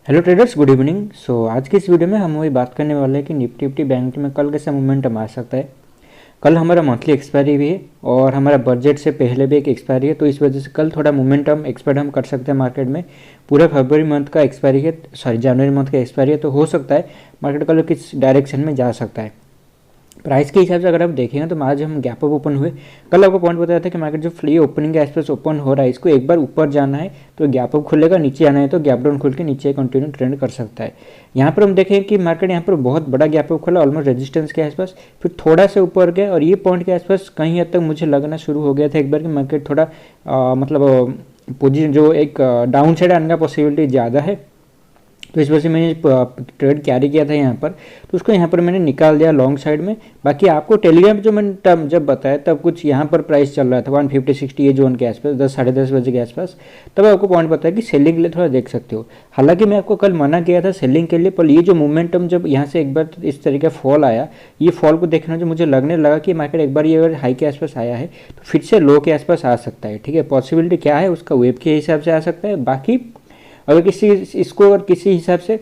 Hello traders, good evening. आज की इस वीडियो में हम वही बात करने वाले हैं कि निफ्टी बैंक निफ्टी में कल कैसा मोमेंटम आ सकता है। कल हमारा मंथली एक्सपायरी भी है और हमारा बजट से पहले भी एक एक्सपायरी है, तो इस वजह से कल थोड़ा मोमेंटम एक्सपेक्ट हम कर सकते हैं मार्केट में। पूरा फरवरी मंथ का एक्सपायरी है, जनवरी मंथ का एक्सपायरी है, तो हो सकता है मार्केट कल किस डायरेक्शन में जा सकता है। प्राइस के हिसाब से अगर आप देखेंगे तो आज हम गैप अप ओपन हुए। कल आपको पॉइंट बताया था कि मार्केट जो फ्री ओपनिंग के आसपास ओपन हो रहा है, इसको एक बार ऊपर जाना है तो गैप अप खुलेगा, नीचे आना है तो गैप डाउन खुल के नीचे कंटिन्यू ट्रेंड कर सकता है। यहाँ पर हम देखें कि मार्केट यहाँ पर बहुत बड़ा गैप अप खुला, ऑलमोस्ट रेजिस्टेंस के आसपास, फिर थोड़ा सा ऊपर गया और ये पॉइंट के आसपास कहीं हद तक मुझे लगना शुरू हो गया था एक बार कि मार्केट थोड़ा मतलब पोजिशन जो एक डाउन साइड आने का पॉसिबिलिटी ज़्यादा है, तो इस वजह से मैंने ट्रेड कैरी किया था यहाँ पर, तो उसको यहाँ पर मैंने निकाल दिया लॉन्ग साइड में। बाकी आपको टेलीग्राम जो मैंने तब जब बताया तब कुछ यहाँ पर प्राइस चल रहा था 150-60 ये जोन के आसपास, 10-10:30 बजे के आसपास, तब आपको पॉइंट बताया कि सेलिंग के लिए थोड़ा देख सकते हो। हालांकि मैं आपको कल मना किया था सेलिंग के लिए, पर ये जो मोमेंटम जब यहाँ से एक बार इस तरीके का फॉल आया, ये फॉल को देखना जो मुझे लगने लगा कि मार्केट एक बार ये अगर हाई के आसपास आया है तो फिर से लो के आसपास आ सकता है। ठीक है, पॉसिबिलिटी क्या है उसका वेब के हिसाब से आ सकता है। बाकी अगर इसको अगर किसी हिसाब से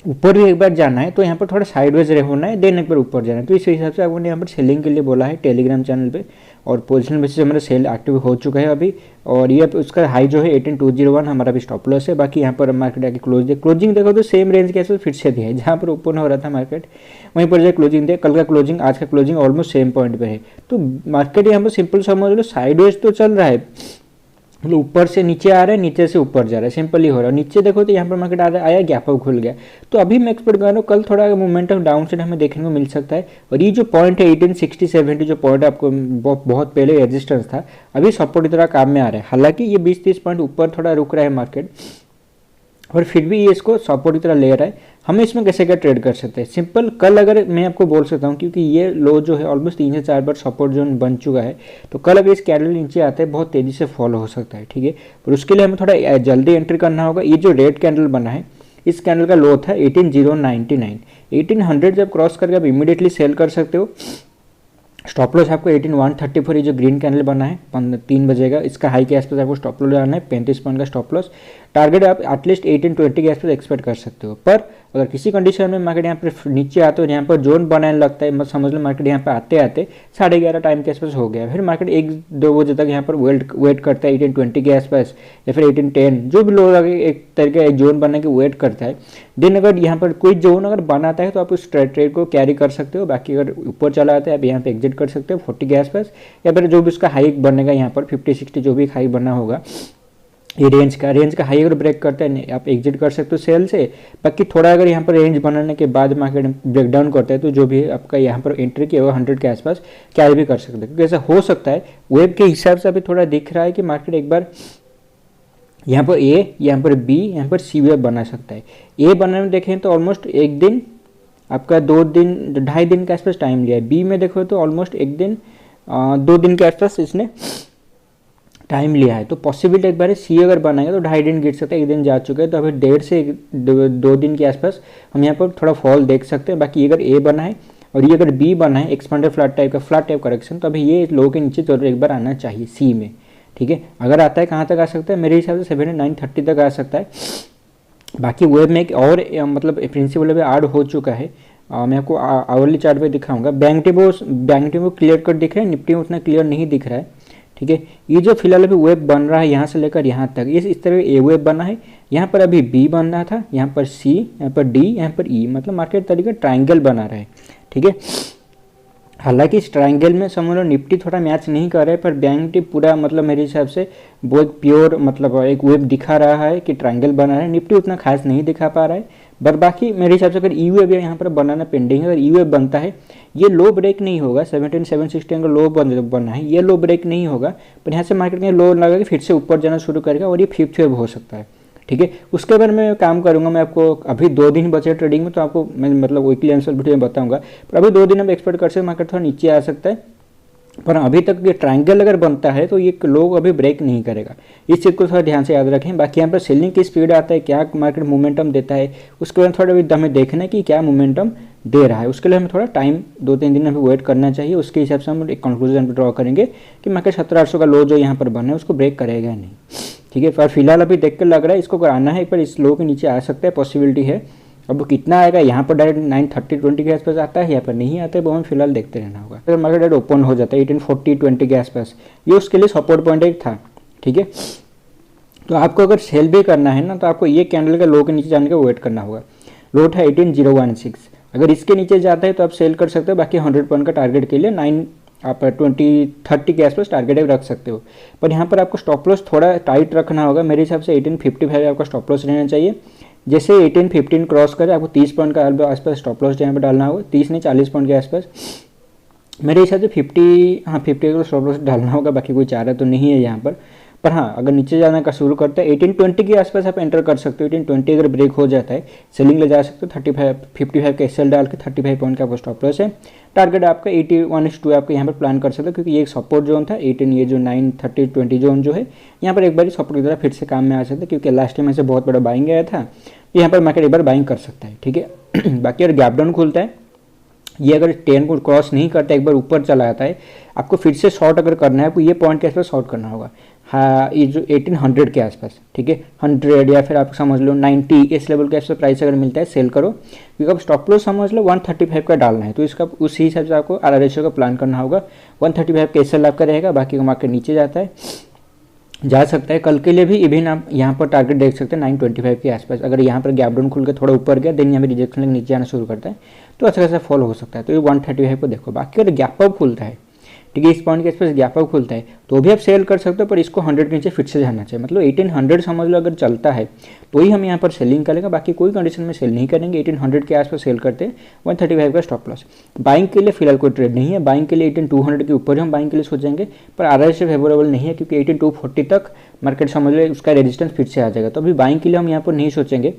ऊपर भी एक बार जाना है तो यहाँ पर थोड़ा साइडवेज होना है, देन एक बार ऊपर जाना है, तो इस हिसाब से आपको यहाँ पर सेलिंग के लिए बोला है टेलीग्राम चैनल पे। और पोजिशन बेसिस हमारा सेल एक्टिव हो चुका है अभी, और ये उसका हाई जो है 18201 हमारा भी स्टॉप लॉस है। बाकी यहाँ पर मार्केट आके क्लोजिंग देखो तो सेम रेंज के आसपास फिर से दिया है, जहाँ पर ओपन हो रहा था मार्केट वहीं पर जो क्लोजिंग दिया। कल का क्लोजिंग आज का क्लोजिंग ऑलमोस्ट सेम पॉइंट पे है, तो मार्केट यहाँ पर सिंपल समझ लो साइडवेज तो चल रहा है, मतलब ऊपर से नीचे आ रहा है, नीचे से ऊपर जा रहा है, सिंपल ही हो रहा है। नीचे देखो तो यहाँ पर मार्केट आया गैप अप खुल गया, तो अभी मैं एक्सपेक्ट कर रहा हूँ कल थोड़ा मोमेंटम डाउन साइड हमें देखने को मिल सकता है। और ये जो पॉइंट है 1860-70 जो पॉइंट आपको बहुत पहले रेजिस्टेंस था, अभी सपोर्ट की तरह काम में आ रहा है। हालांकि ये 20-30 पॉइंट ऊपर थोड़ा रुक रहा है मार्केट, और फिर भी ये इसको सपोर्ट की तरह ले रहा है। हमें इसमें कैसे क्या ट्रेड कर सकते हैं सिंपल, कल अगर मैं आपको बोल सकता हूँ, क्योंकि ये लो जो है ऑलमोस्ट 3 से 4 बार सपोर्ट जोन बन चुका है, तो कल अगर इस कैंडल नीचे आते हैं बहुत तेज़ी से फॉलो हो सकता है। ठीक है, पर उसके लिए हमें थोड़ा जल्दी एंट्री करना होगा। ये जो रेड कैंडल बना है, इस कैंडल का लो था 18099, 1800 जब क्रॉस करके आप इमीडिएटली सेल कर सकते हो। स्टॉप लॉस आपको 18134, ये जो ग्रीन कैंडल बना है 3 बजे का, इसका हाई के आसपास आपको स्टॉप लॉस आना है 35 पॉइंट का स्टॉप लॉस। टारगेट आप एटलीस्ट 1820 के आसपास एक्सपेक्ट कर सकते हो। पर अगर किसी कंडीशन में मार्केट यहाँ पर नीचे आते हो, यहाँ पर जोन बनाने लगता है, मतलब समझ लो मार्केट यहाँ पे आते आते 11:30 टाइम के आसपास हो गया, फिर मार्केट 1-2 बजे तक यहाँ पर वेट करता है 1820 के आसपास या फिर 1810, जो भी लोग एक तरीके एक जोन बना के वेट करता है। देन अगर यहाँ पर कोई जोन अगर बनाता है तो आप उस ट्रेड को कैरी कर सकते हो। बाकी अगर ऊपर चला आता है आप यहाँ पे एग्जिट कर सकते हो 40 के आसपास, या फिर जो भी उसका हाई बनेगा यहाँ पर 50-60 जो भी हाई बना होगा, ये रेंज का हाई अगर ब्रेक करता है आप एग्जिट कर सकते हो सेल से। बाकी थोड़ा अगर यहाँ पर रेंज बनाने के बाद मार्केट ब्रेक डाउन करता है तो जो भी आपका यहाँ पर एंट्री किया होगा 100 के आसपास कैरी भी कर सकते हैं, क्योंकि ऐसा हो सकता है वेब के हिसाब से अभी थोड़ा दिख रहा है कि मार्केट एक बार यहाँ पर ए, यहाँ पर बी, यहाँ पर सी वेब बना सकता है। ए बनाने में देखें तो ऑलमोस्ट एक दिन आपका 2-2.5 दिन के आसपास टाइम लिया है। बी में देखो तो ऑलमोस्ट 1 दिन 2 दिन के आसपास इसने टाइम लिया है, तो पॉसिबिलिटी एक बार सी अगर बनाएगा तो 2.5 दिन गिर सकता है, 1 दिन जा चुका है, तो अभी 1.5 से 2 दिन के आसपास हम यहाँ पर थोड़ा फॉल देख सकते हैं। बाकी अगर ए बना है और ये अगर बी बना है एक्सपेंडेड फ्लैट टाइप करेक्शन, तो अभी ये लो के नीचे जरूर एक बार आना चाहिए सी में। ठीक है, अगर आता है कहाँ तक आ सकता है, मेरे हिसाब से 7930 तक आ सकता है। बाकी वेब में एक और मतलब प्रिंसिपल अभी ऐड हो चुका है, मैं आपको आवरली चार्ट पे दिखाऊंगा। बैंक टेबो क्लियर कट दिख रहा है, निफ्टी में उतना क्लियर नहीं दिख रहा है। ठीक है, ये जो फिलहाल अभी वेब बन रहा है यहाँ से लेकर यहाँ तक, ये इस तरह ए वेब बना है, यहाँ पर अभी बी बन रहा था, यहाँ पर सी, यहाँ पर डी, यहाँ पर ई, मतलब मार्केट तरीके ट्राइंगल बना रहा है। ठीक है, हालांकि इस ट्राइंगल में समझ लो निफ्टी थोड़ा मैच नहीं कर रहा है, पर बैंक निफ्टी पूरा मतलब मेरे हिसाब से बहुत प्योर मतलब एक वेब दिखा रहा है कि ट्राइंगल बना रहा है। निफ्टी उतना खास नहीं दिखा पा रहा है, पर बाकी मेरे हिसाब से अगर ई वेब यहाँ पर बनाना पेंडिंग है, अगर ई वेब बनता है ये लो ब्रेक नहीं होगा, 17760 अगर लो बना है, ये लो ब्रेक नहीं होगा, पर यहाँ से मार्केट में लो लगा कि फिर से ऊपर जाना शुरू करेगा और ये 5th वेब हो सकता है। ठीक है, उसके बाद मैं काम करूंगा, मैं आपको अभी 2 दिन बचे ट्रेडिंग में, तो आपको मैं मतलब वीकली आंसर वीडियो में बताऊंगा, पर अभी 2 दिन हम एक्सपेक्ट कर सकते हैं मार्केट थोड़ा नीचे आ सकता है। पर अभी तक ये ट्रायंगल अगर बनता है तो ये लोग अभी ब्रेक नहीं करेगा, इस चीज़ को थोड़ा ध्यान से याद रखें। बाकी यहाँ पर सेलिंग की स्पीड आता है, क्या मार्केट मोमेंटम देता है, उसके बाद थोड़ा अभी हमें देखना है कि क्या मोमेंटम दे रहा है। उसके लिए हमें थोड़ा टाइम 2-3 दिन हमें वेट करना चाहिए, उसके हिसाब से हम एक कंक्लूजन ड्रॉ करेंगे कि मार्केट 17,800 का लो जो यहाँ पर बना है उसको ब्रेक करेगा नहीं। ठीक है। पर फिलहाल अभी देख कर लग रहा है इसको अगर आना है एक बार इस लो के नीचे आ सकता है, पॉसिबिलिटी है। अब वो कितना आएगा, यहाँ पर डायरेक्ट 930-20 के आसपास आता है, यहाँ पर नहीं आता है, वो हमें फिलहाल देखते रहना होगा। अगर मार्केट डायरेक्ट ओपन हो जाता है 1840-20 के आसपास, ये उसके लिए सपोर्ट पॉइंट एक था, ठीक है। तो आपको अगर सेल भी करना है ना, तो आपको ये कैंडल का लो के नीचे जाने का वेट करना होगा। लो था 18016, अगर इसके नीचे जाता है तो आप सेल कर सकते हो। बाकी 100 पॉइंट का टारगेट के लिए 9 आप 2030 के आसपास टारगेट रख सकते हो। पर यहाँ पर आपको स्टॉप लॉस थोड़ा टाइट रखना होगा। मेरे हिसाब से 1855 आपका स्टॉप लॉस रहना चाहिए। जैसे 1815 क्रॉस करे आपको 30 पॉइंट का आसपास स्टॉप लॉस यहाँ पर डालना होगा, 30 नहीं 40 पॉइंट के आसपास। मेरे हिसाब से 50 का स्टॉप लॉस डालना होगा, बाकी कोई चारा तो नहीं है यहाँ पर हाँ, अगर नीचे जाने का शुरू करता है 1820 के आसपास आप एंटर कर सकते हो। 1820 अगर ब्रेक हो जाता है सेलिंग ले जा सकते हो। 55 का एसएल डाल के 35 पॉइंट का आपको स्टॉप लॉस है। टारगेट आपका 81:2 आपको यहाँ पर प्लान कर सकते हो, क्योंकि ये एक सपोर्ट जोन था 18, ये जो 930-20 जोन जो है यहाँ पर एक बार सपोर्ट की तरह फिर से काम में आ सकता है, क्योंकि लास्ट टाइम ऐसे बहुत बड़ा बाइंग आया था। यहाँ पर मार्केट एक बार बाइंग कर सकता है, ठीक है। बाकी अगर गैप डाउन खुलता है, ये अगर 10 को क्रॉस नहीं करता, एक बार ऊपर चला जाता है, आपको फिर से शॉर्ट अगर करना है आपको ये पॉइंट के आसपास शॉर्ट करना होगा। हाँ, ये जो 1800 के आसपास, ठीक है, 100 या फिर आप समझ लो 90 इस लेवल के आसपास प्राइस अगर मिलता है सेल करो, क्योंकि अब स्टॉप लॉस समझ लो 135 का डालना है। तो इसका उसी हिसाब से आपको आर रेशियो का प्लान करना होगा। 135 का एसएल आपका रहेगा, बाकी का मार्केट नीचे जाता है जा सकता है। कल के लिए भी इवन आप यहाँ पर टारगेट देख सकते हैं 925 के आसपास। अगर यहाँ पर गैप डाउन खुल के थोड़ा ऊपर गया, देन यहाँ पर रिजेक्शन लेके नीचे आना शुरू करता है, तो अच्छा खासा फॉल हो सकता है। तो ये 135 को देखो। बाकी अगर गैप अप खुलता है, ठीक है, इस पॉइंट के आसपास गैप अप खुलता है, तो भी आप सेल कर सकते हो, पर इसको 100 के नीचे फिर से जाना चाहिए। मतलब 1800 समझ लो अगर चलता है तो ही हम यहाँ पर सेलिंग करेंगे, बाकी कोई कंडीशन में सेल नहीं करेंगे। 1800 के आसपास सेल करते हैं, 135 का स्टॉप लॉस। बाइंग के लिए फिलहाल कोई ट्रेड नहीं है। बाइंग के लिए 18200 के ऊपर ही हम बाइंग के लिए सोचेंगे, पर आरआरएस से फेवरेबल नहीं है, क्योंकि 18240 तक मार्केट समझ लो उसका रेजिस्टेंस फिर से आ जाएगा। तो अभी बाइंग के लिए हम यहाँ पर नहीं सोचेंगे।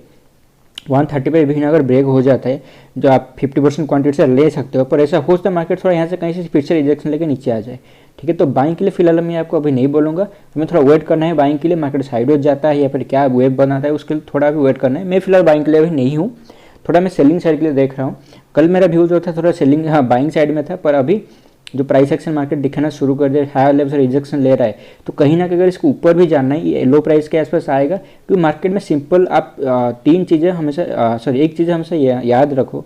130 पे भी अगर ब्रेक हो जाता है, जो आप 50% क्वांटिटी से ले सकते हो, पर ऐसा हो सकता है मार्केट थोड़ा यहाँ से कहीं से फिर से रिजेक्शन लेके नीचे आ जाए, ठीक है। तो बाइंग के लिए फिलहाल मैं आपको अभी नहीं बोलूँगा, हमें थोड़ा वेट करना है बाइंग के लिए। मार्केट साइडवेज जाता है या फिर क्या वेव बनाता है, उसके लिए थोड़ा भी वेट करना है। मैं फिलहाल बाइंग के लिए अभी नहीं हूँ, थोड़ा मैं सेलिंग साइड के लिए देख रहा हूँ। कल मेरा व्यू जो था थोड़ा सेलिंग, हाँ, बाइंग साइड में था, पर अभी जो प्राइस एक्शन मार्केट दिखाना शुरू कर दे, हायर लेवल से रिजेक्शन ले रहा है, तो कहीं ना कहीं अगर इसको ऊपर भी जाना है, ये लो प्राइस के आसपास आएगा। क्योंकि मार्केट में सिंपल आप तीन चीज़ें हमेशा एक चीज़ हमेशा याद रखो,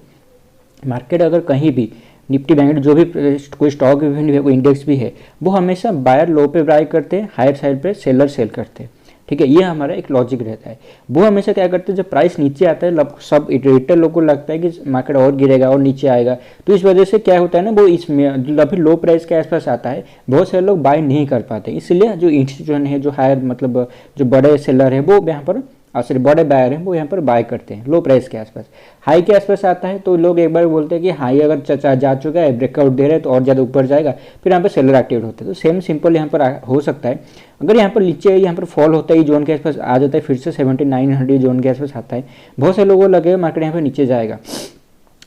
मार्केट अगर कहीं भी निफ्टी बैंक जो भी कोई स्टॉक भी है, कोई इंडेक्स भी है, वो हमेशा बायर लो पे बाय करते हैं, हायर साइड पे सेलर सेल करते हैं, ठीक है। ये हमारा एक लॉजिक रहता है। वो हमेशा क्या करते हैं, जब प्राइस नीचे आता है सब रिटेलर लोगों को लगता है कि मार्केट और गिरेगा और नीचे आएगा, तो इस वजह से क्या होता है ना, वो इसमें अभी लो प्राइस के आसपास आता है, बहुत सारे लोग बाय नहीं कर पाते। इसलिए जो इंस्टीट्यूशन है, जो हायर मतलब जो बड़े सेलर है, वो यहाँ पर सॉरी बड़े बायर हैं, वो यहाँ पर बाय करते हैं लो प्राइस के आसपास। हाई के आसपास आता है तो लोग एक बार बोलते हैं कि हाई अगर जा चुका है, ब्रेकआउट दे रहा है, तो और ज़्यादा ऊपर जाएगा, फिर यहाँ पर सेलर एक्टिवेट होते हैं। तो सेम सिंपल यहाँ पर हो सकता है। अगर यहाँ पर नीचे यहाँ पर फॉल होता है, जोन के आसपास आ जाता है, फिर से 7900 जोन के आसपास आता है, बहुत सारे लोगों को लगेगा मार्केट यहाँ पर नीचे जाएगा,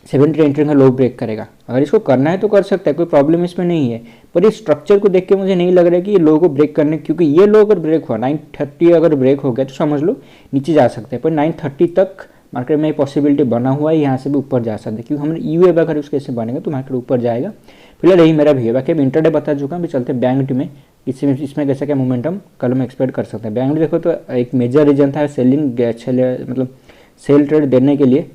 70 एंट्री का लो ब्रेक करेगा। अगर इसको करना है तो कर सकता है, कोई प्रॉब्लम इसमें नहीं है। पर इस स्ट्रक्चर को देख के मुझे नहीं लग रहा है कि ये लो को ब्रेक करने, क्योंकि ये लो अगर ब्रेक हुआ 930 अगर ब्रेक हो गया तो समझ लो नीचे जा सकते हैं। पर 930 तक मार्केट में पॉसिबिलिटी बना हुआ है, यहाँ से भी ऊपर जा सकते हैं, क्योंकि हमने यूएब अगर उसके से बनेगा तो मार्केट ऊपर जाएगा। फिलहाल यही मेरा भी है। बाकी अब इंटरडे बता चुका हूँ, अभी चलते हैं बैंक निफ्टी में, इसमें कैसा क्या मोमेंटम कल हम एक्सपेक्ट कर सकते हैं। बैंक निफ्टी देखो तो एक मेजर रीजन था सेलिंग, मतलब सेल ट्रेड देने के लिए,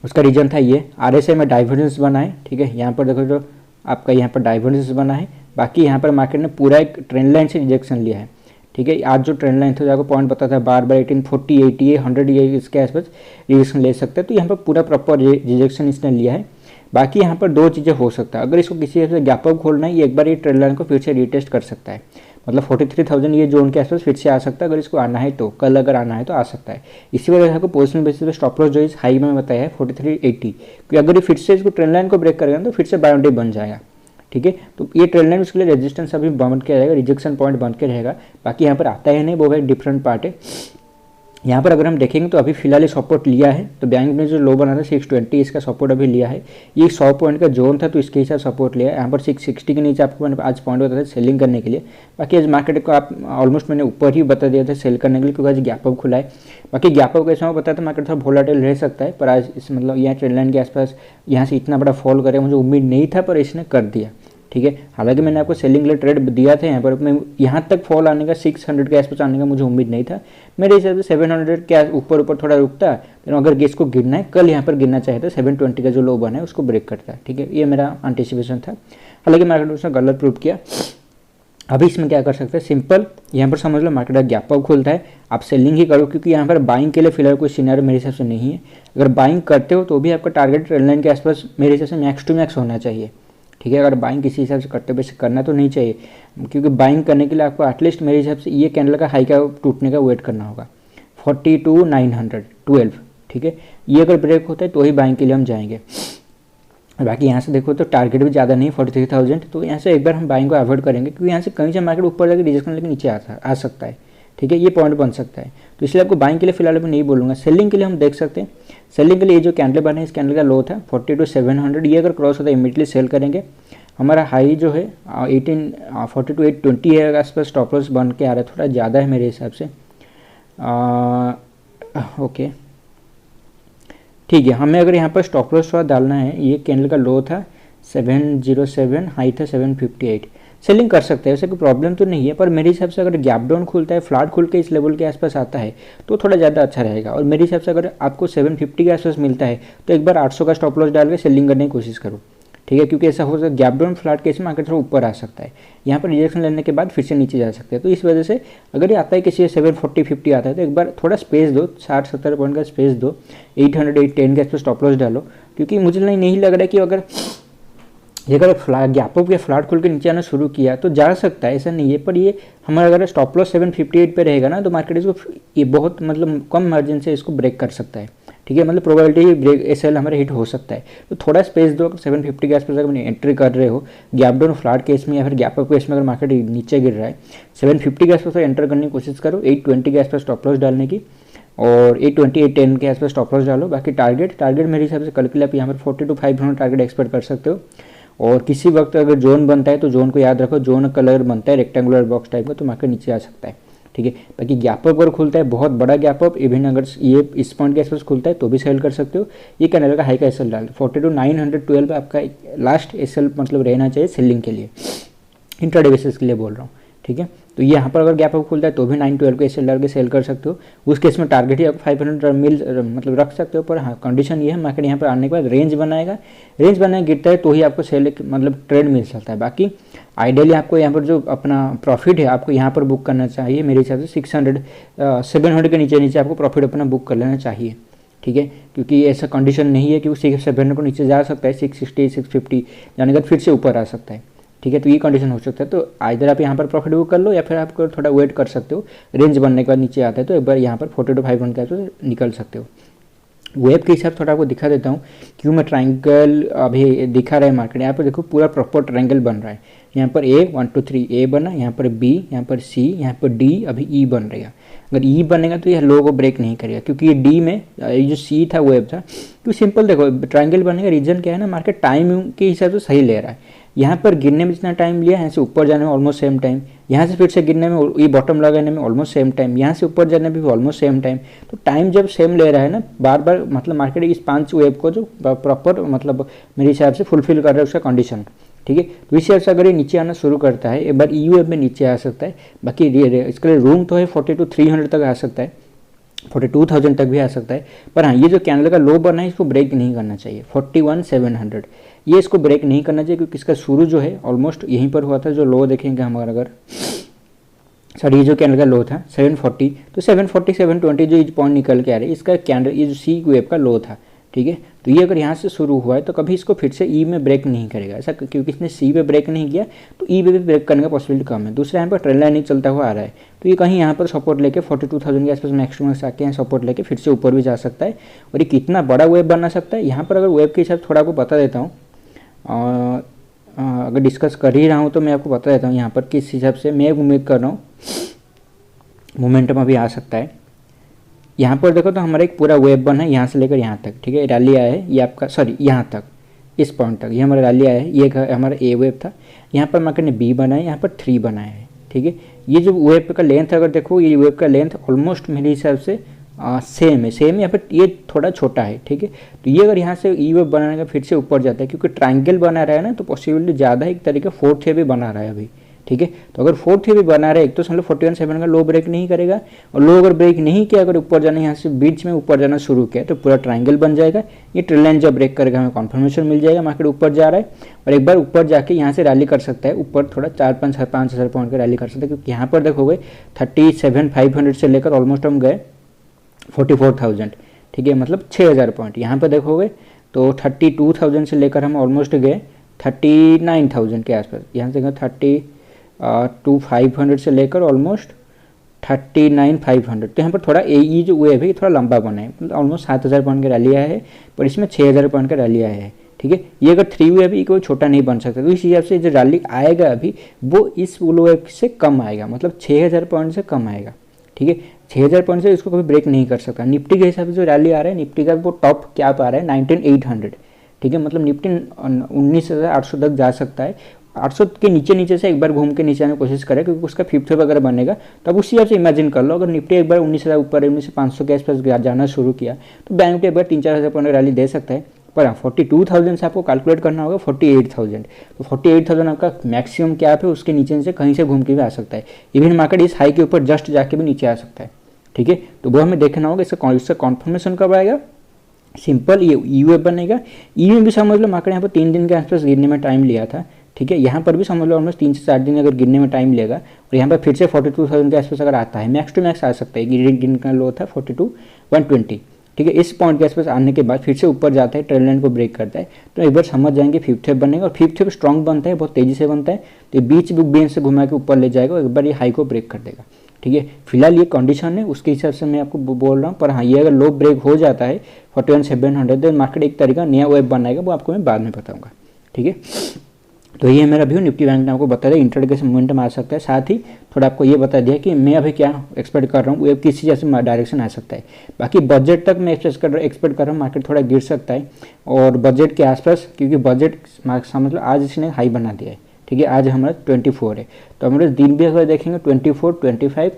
उसका रीजन था ये आरएसआई में डाइवर्जेंस बना है, ठीक है। यहाँ पर देखो जो आपका यहाँ पर डाइवर्जेंस बना है, बाकी यहाँ पर मार्केट ने पूरा एक ट्रेंड लाइन से रिजेक्शन लिया है, ठीक है। आज जो ट्रेंड लाइन था, जो आपको पॉइंट पता था बार 1840 80 100 ये इसके आसपास रिजेक्शन ले सकते हैं, तो यहाँ पर पूरा प्रॉपर रिजेक्शन इसने लिया है। बाकी यहाँ पर दो चीज़ें हो सकता है, अगर इसको किसी से गैप अप खोलना है, ये एक बार ये ट्रेंड लाइन को फिर से रिटेस्ट कर सकता है, मतलब 43,000 ये जोन के आसपास फिर से आ सकता है। अगर इसको आना है तो कल अगर आना है तो आ सकता है। इसी वजह से आपको पोजिशनल बेसिस पे स्टॉप लॉस जो इस हाई में बताया है 4380, क्योंकि अगर ये फिर से इसको ट्रेंड लाइन को ब्रेक करेगा तो फिर से बाय ऑन डे बन जाएगा, ठीक है। तो ये ट्रेंड लाइन उसके लिए रेजिस्टेंस अभी बन के रहेगा, रिजेक्शन पॉइंट बन के रहेगा। बाकी यहाँ पर आता है नहीं, वो एक डिफरेंट पार्ट है। यहाँ पर अगर हम देखेंगे तो अभी फिलहाल ये सपोर्ट लिया है, तो बैंक ने जो लो बना था 620 इसका सपोर्ट अभी लिया है। ये 100 पॉइंट का जोन था, तो इसके हिसाब सपोर्ट लिया है। यहाँ पर 660 के नीचे आपको मैंने आज पॉइंट बताया था सेलिंग करने के लिए। बाकी आज मार्केट को आप ऑलमोस्ट मैंने ऊपर ही बता दिया था सेल करने के लिए, क्योंकि आज गैप अप खुला है। बाकी गैप अप कैसे मैं बताया था, मार्केट थोड़ा वोलेटाइल रह सकता है, पर आज इस मतलब यहाँ ट्रेंड लाइन के आसपास यहाँ से इतना बड़ा फॉल करे मुझे उम्मीद नहीं था, पर इसने कर दिया, ठीक है। हालांकि मैंने आपको सेलिंग के लिए ट्रेड दिया था यहाँ पर, मैं यहाँ तक फॉल आने का 600 के आसपास आने का मुझे उम्मीद नहीं था। मेरे हिसाब से 700 के ऊपर थोड़ा रुकता, लेकिन अगर इसको गिरना है कल यहाँ पर गिरना चाहिए था 720 का जो लो बना है उसको ब्रेक करता है, ठीक है। ये मेरा एंटिसिपेशन था, हालांकि मार्केट उसने गलत प्रूव किया। अभी इसमें क्या कर सकते हैं, सिंपल यहाँ पर समझ लो मार्केट का गैप अप खुलता है, आप सेलिंग ही करो, क्योंकि यहाँ पर बाइंग के लिए फिलहाल कोई सिनेरियो मेरे हिसाब से नहीं है। अगर बाइंग करते हो तो भी आपका टारगेट ट्रेंड लाइन के आसपास मेरे हिसाब से मैक्स टू मैक्स होना चाहिए, ठीक है। अगर बाइंग किसी हिसाब से करते वैसे करना तो नहीं चाहिए, क्योंकि बाइंग करने के लिए आपको एटलीस्ट मेरे हिसाब से ये कैंडल का हाई का टूटने का वेट करना होगा 42,912, ठीक है। ये अगर ब्रेक होता है तो ही बाइंग के लिए हम जाएंगे। बाकी यहाँ से देखो तो टारगेट भी ज़्यादा नहीं 43,000, तो यहाँ से एक बार हम बाइंग को अवॉइड करेंगे, क्योंकि यहाँ से कहीं से मार्केट ऊपर जाकर रिजेक्शन लेकर नीचे आ सकता है, ठीक है। ये पॉइंट बन सकता है, तो इसलिए आपको बाइंग के लिए फिलहाल मैं नहीं बोलूँगा। सेलिंग के लिए हम देख सकते हैं, सेलिंग के लिए ये जो कैंडल बने इस कैंडल का लो था 42,700, ये अगर क्रॉस होता है इमीडिएटली सेल करेंगे। हमारा हाई जो है 42,820 है, आसपास स्टॉप लॉस बन के आ रहा है, थोड़ा ज़्यादा है मेरे हिसाब से। ओके ठीक है, हमें अगर यहाँ पर स्टॉप लॉस थोड़ा डालना है, ये कैंडल का लो था 707, हाई था 758, सेलिंग कर सकते हैं, वैसे कोई प्रॉब्लम तो नहीं है। पर मेरे हिसाब से अगर गैप डाउन खुलता है, फ्लैट खुल के इस लेवल के आसपास आता है तो थोड़ा ज़्यादा अच्छा रहेगा। और मेरे हिसाब से अगर आपको 750 के आसपास मिलता है तो एक बार 800 का स्टॉप लॉस डाल के सेलिंग करने की कोशिश करो, ठीक है। क्योंकि ऐसा हो सकता है गैप डाउन फ्लैट केस में मार्केट थोड़ा ऊपर आ सकता है, यहाँ पर रिजेक्शन लेने के बाद फिर से नीचे जा सकते हैं। तो इस वजह से अगर ये आता है किसी 740-50 आता है तो एक बार थोड़ा स्पेस दो, 60-70 पॉइंट का स्पेस दो, 800-810 के आसपास स्टॉप लॉस डालो। क्योंकि मुझे नहीं लग रहा है कि अगर गैप अप या फ्लैट खुल के नीचे आना शुरू किया तो जा सकता है, ऐसा नहीं है। पर ये हमारा अगर स्टॉप लॉस 758 पे रहेगा ना तो मार्केट इसको ये बहुत मतलब कम मार्जिन से इसको ब्रेक कर सकता है, ठीक है। मतलब प्रोबेबिलिटी ब्रेक एसएल हमारे हिट हो सकता है, तो थोड़ा स्पेस दो। 750 के आसपास अगर एंट्री कर रहे हो गैप डाउन फ्लैट केस में या फिर गैप अप केस में, अगर मार्केट नीचे गिर रहा है 750 के आसपास एंटर करने की कोशिश करो, 820 के आसपास स्टॉप लॉस डालने की, और 820-810 के आसपास स्टॉप लॉस डालो। बाकी टारगेट मेरे हिसाब से कल के लिए आप यहाँ पर 42,500 टारगेट एक्सपेक्ट कर सकते हो। और किसी वक्त अगर जोन बनता है तो जोन को याद रखो, जोन कलर बनता है रेक्टेंगुलर बॉक्स टाइप का, तो मार्केट नीचे आ सकता है, ठीक है। बाकी गैप अप अगर खुलता है बहुत बड़ा गैप अप, इवन अगर ये इस पॉइंट के आसपास खुलता है तो भी सेल कर सकते हो। ये कैंडल का हाई का एसएल डाल 42,912 आपका लास्ट एसएल मतलब रहना चाहिए सेलिंग के लिए, इंट्राडे बेसिस के लिए बोल रहा हूँ, ठीक है। तो ये यहाँ पर अगर गैप अप खुलता है तो भी 912 को एसएल डाल के सेल कर सकते हो। उस केस में टारगेट ही आप 500 मतलब रख सकते हो। पर हाँ कंडीशन ये है मार्केट यहाँ पर आने के बाद रेंज बनाएगा, रेंज बनाए गिरता है तो ही आपको सेल मतलब ट्रेड मिल सकता है। बाकी आइडियली आपको यहाँ पर जो अपना प्रॉफिट है आपको यहाँ पर बुक करना चाहिए, मेरे हिसाब से 700 के नीचे आपको प्रॉफिट अपना बुक कर लेना चाहिए, ठीक है। क्योंकि ऐसा कंडीशन नहीं है कि वो 700 को नीचे जा सकता है, 660 650 जाने के बाद फिर से ऊपर आ सकता है, ठीक है। तो ये कंडीशन हो सकता है, तो आइदर आप यहाँ पर प्रॉफिट बुक कर लो या फिर आपको थोड़ा वेट कर सकते हो, रेंज बनने के बाद नीचे आता है तो एक बार यहाँ पर 42,500 का तो निकल सकते हो। वेब के हिसाब से थोड़ा आपको दिखा देता हूँ क्यों मैं ट्रायंगल अभी दिखा रहा है मार्केट। यहाँ पर देखो पूरा प्रॉपर ट्रायंगल बन रहा है, यहाँ पर A 1 2 3 A बना, यहाँ पर B, यहाँ पर C, यहाँ पर D, अभी E बन रहेगा। अगर E बनेगा तो यह लो को ब्रेक नहीं करेगा, क्योंकि ये D में ये जो C था वेब था, क्योंकि सिंपल देखो ट्रायंगल बनेगा, रीजन क्या है ना, मार्केट टाइम के हिसाब से सही ले रहा है। यहाँ पर गिरने में जितना टाइम लिया, यहाँ से ऊपर जाने में ऑलमोस्ट सेम टाइम, यहाँ से फिर से गिरने में ये बॉटम लगाने में ऑलमोस्ट सेम टाइम, यहाँ से ऊपर जाने में भी ऑलमोस्ट सेम टाइम। तो टाइम जब सेम ले रहा है ना बार बार, मतलब मार्केट इस 5 वेब को जो प्रॉपर मतलब मेरे हिसाब से फुलफिल कर रहा है उसका कंडीशन, ठीक है। तो इस हिसाब से अगर ये नीचे आना शुरू करता है एक बार ई वेब में नीचे आ सकता है। बाकी इसके लिए रूम तो है 42,300 तक आ सकता है, 42,000 तक भी आ सकता है। पर हाँ ये जो कैंडल का लो बना है इसको ब्रेक नहीं करना चाहिए 41,700, ये इसको ब्रेक नहीं करना चाहिए, क्योंकि इसका शुरू जो है ऑलमोस्ट यहीं पर हुआ था। जो लो देखेंगे हम अगर सर ये जो कैंडल का लो था 740, तो 740 720 जो इस पॉइंट निकल के आ रहे हैं इसका कैंडल ये जो सी वेब का लो था, ठीक है। तो ये अगर यहाँ से शुरू हुआ है तो कभी इसको फिर से ई में ब्रेक नहीं करेगा ऐसा, क्योंकि इसने सी पे ब्रेक नहीं किया तो ई पे भी ब्रेक करने का पॉसिबिलिटी कम है। दूसरा यहाँ पर ट्रेंड लाइन नहीं चलता हुआ आ रहा है, तो ये कहीं यहाँ पर सपोर्ट लेके 42,000 के आसपास मैक्सिमम आके यहाँ सपोर्ट लेके फिर से ऊपर भी जा सकता है। और ये कितना बड़ा वेब बना सकता है यहाँ पर, अगर वेब के हिसाब से थोड़ा आपको बता देता हूँ, अगर डिस्कस कर ही रहा हूँ तो मैं आपको बता देता हूँ यहाँ पर किस हिसाब से मैं उम्मीद कर रहा हूँ मोमेंटम अभी आ सकता है। यहाँ पर देखो तो हमारा एक पूरा वेब बना है यहाँ से लेकर यहाँ तक, ठीक है। रैली आया है ये आपका, सॉरी यहाँ तक इस पॉइंट तक ये हमारा रैली आया है, ये हमारा ए वेब था। यहाँ पर मार्केट ने बी बनाया, यहाँ पर 3 बनाया है, ठीक है। ये जो वेब का लेंथ अगर देखो, ये वेब का लेंथ ऑलमोस्ट मेरे हिसाब से सेम है या फिर ये थोड़ा छोटा है, ठीक है। तो ये अगर यहाँ से ई वेव बनाने का फिर से ऊपर जाता है, क्योंकि ट्रायंगल बना रहा है ना, तो पॉसिबिलिटी ज़्यादा है एक तरीके फोर्थ वेव भी बना रहा है अभी, ठीक है। तो अगर फोर्थ वेव भी बना रहा है एक, तो समझ लो 41.7 का लो ब्रेक नहीं करेगा, और लो अगर ब्रेक नहीं किया, अगर ऊपर जाना यहाँ से बीच में ऊपर जाना शुरू किया, तो पूरा ट्रायंगल बन जाएगा। ये ट्रेल लाइन जब ब्रेक करेगा हमें कॉन्फर्मेशन मिल जाएगा, मार्केट ऊपर जा रहा है, और एक बार ऊपर जाके यहाँ से रैली कर सकता है, ऊपर थोड़ा 4-5 पॉइंट का रैली कर सकता है, क्योंकि यहाँ पर देखोगे 37,500 से लेकर ऑलमोस्ट हम गए 44,000, ठीक है, मतलब 6,000 पॉइंट। यहाँ पर देखोगे तो 32,000 से लेकर हम ऑलमोस्ट गए 39,000 के आसपास, यहाँ से गए 32,500 से लेकर ऑलमोस्ट 39,500। तो यहाँ पर थोड़ा ये जो वेव है थोड़ा लंबा बना है, मतलब ऑलमोस्ट 7,000 पॉइंट का रैली आया है, पर इसमें 6,000 पॉइंट का रैली आया है, ठीक है। ये अगर थ्री वेव है कोई छोटा नहीं बन सकता, तो इस हिसाब से जो रैली आएगा अभी वो इस वेव से कम आएगा, मतलब 6,000 पॉइंट से कम आएगा, ठीक है। 6,000 पॉइंट से इसको कभी ब्रेक नहीं कर सकता। निफ्टी के हिसाब से जो रैली आ रहा है, निफ्टी का वो टॉप क्या आ रहा है 19,800, ठीक है, मतलब निफ्टी 19,800 तक जा सकता है। 800 के नीचे से एक बार घूम के नीचे आने की कोशिश करे, क्योंकि उसका फिफ्थ वेव अगर बनेगा तो अब उसी हिसाब से इमेजिन कर लो, अगर निफ्टी एक बार 19,000 ऊपर 19,500 के आसपास जाना शुरू किया, तो बैंक निफ्टी एक बार 3-4 पॉइंट रैली दे सकता है। पर 42,000 से आपको कैलकुलेट करना होगा 48,000, तो 48,000 आपका मैक्सिमम क्या है, उसके नीचे से कहीं से घूम के भी आ सकता है। इवन मार्केट इस हाई के ऊपर जस्ट जाके भी नीचे आ सकता है, ठीक है। तो वो हमें देखना होगा इसका कॉन्फर्मेशन कब आएगा। सिंपल ये ईवेव बनेगा, ईवेव भी समझ लो मार्केट यहाँ पर 3 दिन के आसपास गिरने में टाइम लिया था, ठीक है। यहाँ पर भी समझ लो ऑलमोस्ट 3 से 4 दिन अगर गिरने में टाइम लेगा, और यहाँ पर फिर से 42,000 के आसपास अगर आता है, मैक्स टू मैक्स आ सकता है। गिन का लो था 42,120, ठीक है। इस पॉइंट के आसपास आने के बाद फिर से ऊपर जाता है, ट्रेंड लाइन को ब्रेक करता है, तो एक बार समझ जाएंगे फिफ्थ वेव बनेगा, और फिफ्थ वेव स्ट्रॉन्ग बनता है, बहुत तेजी से बनता है, तो बीच बेंच से घुमा के ऊपर ले जाएगा, एक बार ये हाई को ब्रेक कर देगा, ठीक है। फिलहाल ये कंडीशन है, उसके हिसाब से मैं आपको बोल रहा हूँ। पर हाँ, ये अगर लो ब्रेक हो जाता है 41,700, तो मार्केट एक तरीका नया वेव बनाएगा, वो आपको मैं बाद में बताऊंगा, ठीक है। तो ये मेरा व्यू निफ्टी बैंक ने आपको बता दिया, इंट्राडे के मोमेंटम आ सकता है, साथ ही थोड़ा आपको ये बता दिया कि मैं अभी क्या एक्सपेक्ट कर रहा हूँ, वेव किस चीज़ से डायरेक्शन आ सकता है। बाकी बजट तक मैं एक्सपेक्ट कर रहा हूँ मार्केट थोड़ा गिर सकता है, और बजट के आसपास, क्योंकि बजट समझ लो आज इसने हाई बना दिया है, ठीक है। आज हमारा 24 है, तो हमारे दिन भी अगर देखेंगे 24, 25,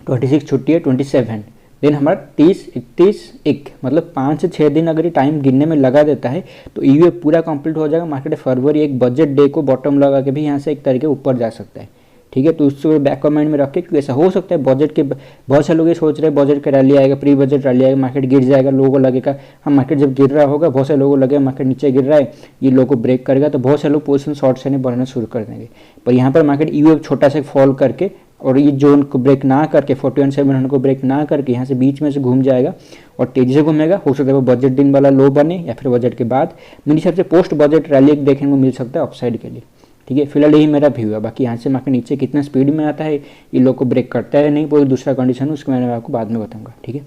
26 छुट्टी है, 27, देन हमारा 30, 31, 1, मतलब 5 से 6 दिन अगर ये टाइम गिनने में लगा देता है, तो ईवीएफ पूरा कंप्लीट हो जाएगा। मार्केट फरवरी एक बजट डे को बॉटम लगा के भी यहाँ से एक तरीके ऊपर जा सकता है, ठीक है। तो उसको बैक कमेंट में रख के, क्योंकि ऐसा हो सकता है बजट के बहुत से लोग ये सोच रहे हैं बजट का रैली आएगा, प्री बजट रैली आएगा, मार्केट गिर जाएगा, लोगों को लगेगा हम मार्केट जब गिर रहा होगा, बहुत से लोगों को लगेगा मार्केट नीचे गिर रहा है, ये लोगों को ब्रेक करेगा, तो बहुत से लोग पोजिशन शॉर्ट से नहीं बढ़ना शुरू कर देंगे। पर यहाँ पर मार्केट ईवीएफ छोटा सा फॉल करके और ये जोन को ब्रेक ना करके 41,700 को ब्रेक ना करके यहाँ से बीच में से घूम जाएगा और तेजी से घूमेगा। हो सकता है वो बजट दिन वाला लो बने, या फिर बजट के बाद मेरे हिसाब से पोस्ट बजट रैली देखने को मिल सकता है अपसाइड के लिए, ठीक है। फिलहाल यही मेरा व्यू है। बाकी यहाँ से मार्केट नीचे कितना स्पीड में आता है, ये लोग को ब्रेक करता है नहीं, वो दूसरा कंडीशन है, उसको मैंने आपको बाद में बताऊँगा, ठीक है।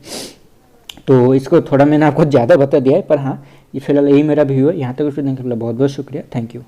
तो इसको थोड़ा मैंने आपको ज़्यादा बता दिया है, पर हाँ ये फिलहाल यही मेरा व्यू है। यहाँ तक उसको देखने के लिए बहुत बहुत शुक्रिया, थैंक यू।